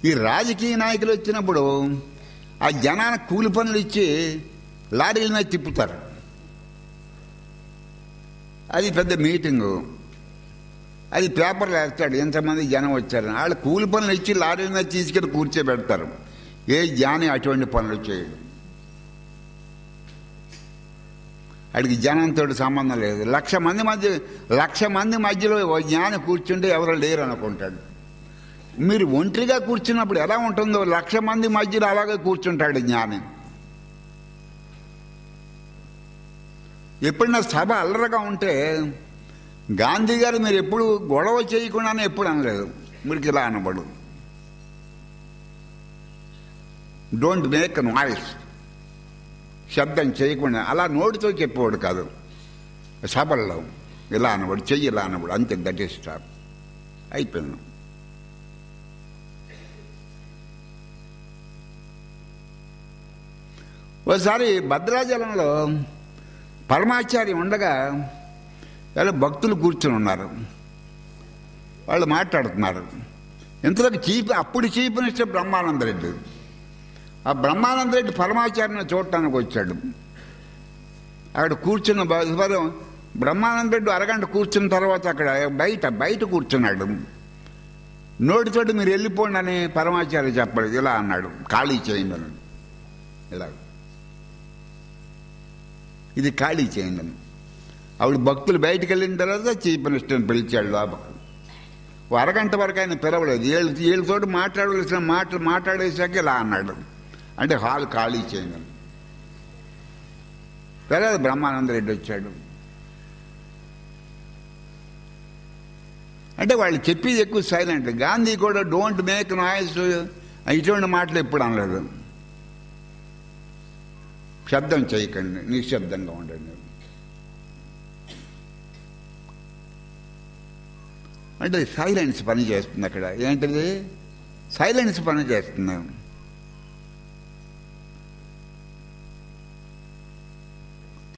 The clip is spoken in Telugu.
ఈ రాజకీయ నాయకులు వచ్చినప్పుడు ఆ జనానికి కూలి పనులు ఇచ్చి లారీల మీద తిప్పుతారు. అది పెద్ద మీటింగు, అది పేపర్లు వేస్తాడు ఎంతమంది జనం వచ్చారు. వాళ్ళు కూలి పనులు ఇచ్చి లారీల మీద తీసుకెళ్ళి కూర్చోబెడతారు. ఏ జ్ఞాని అటువంటి పనులు చేయడు. వాడికి జనంతో సంబంధం లేదు. 1,00,000 మంది మధ్యలో ఓ జ్ఞాని కూర్చుంటే ఎవరో లేరు అనుకుంటాడు. మీరు ఒంటరిగా కూర్చున్నప్పుడు ఎలా ఉంటుందో 1,00,000 మంది మధ్యలో అలాగే కూర్చుంటాడు జ్ఞాని. ఎప్పుడైనా సభ అల్లరగా ఉంటే గాంధీ గారు మీరు ఎప్పుడు గొడవ చేయకుండానే ఎప్పుడు అనలేదు, మీకు ఇలా అనబడు, డోంట్ మేక్ నాయిస్, శబ్దం చేయకుండా, అలా నోటితో చెప్పేవాడు కాదు. సభల్లో ఇలా అనబడు, చెయ్యి ఇలా అనబడు, అంతే, దట్ ఈస్ స్టాప్, అయిపోయింది. ఒకసారి భద్రాచలంలో పరమాచార్య ఉండగా వాళ్ళు భక్తులు కూర్చుని ఉన్నారు. వాళ్ళు మాట్లాడుతున్నారు. ఇంతలోకి అప్పుడు చీఫ్ మినిస్టర్ బ్రహ్మానందరెడ్డి. ఆ బ్రహ్మానందరెడ్డి పరమాచార్యని చూడటానికి వచ్చాడు. అక్కడ కూర్చున్న బ్రహ్మానందరెడ్డి అరగంట కూర్చున్న తర్వాత అక్కడ బయట కూర్చున్నాడు. నోటితోటి మీరు వెళ్ళిపోండి అని పరమాచార్య చెప్పలేదు, ఇలా అన్నాడు, ఖాళీ చేయండి అని. ఇలా ఇది ఖాళీ చేయండి అని. ఆవిడ భక్తులు బయటకు వెళ్ళిన తర్వాత చీఫ్ మినిస్టర్ని పిలిచాడు లోపలికి. అరగంట వరకు ఆయన పిలవలేదు. వీళ్ళతోటి మాట్లాడవలసిన మాట్లాడేశాక ఇలా అన్నాడు, అంటే హాల్ ఖాళీ చేయండి అని. తర్వాత బ్రహ్మానందరెడ్డి వచ్చాడు. అంటే వాళ్ళు చెప్పేది ఎక్కువ సైలెంట్. గాంధీ కూడా డోంట్ మేక్ నాయిస్ ఇటువంటి మాటలు ఎప్పుడు అనలేదు. శబ్దం చేయకండి, నిశ్శబ్దంగా ఉండండి. అంటే సైలెన్స్ పని చేస్తుంది అక్కడ. ఏంటిది? సైలెన్స్ పని చేస్తున్నాం.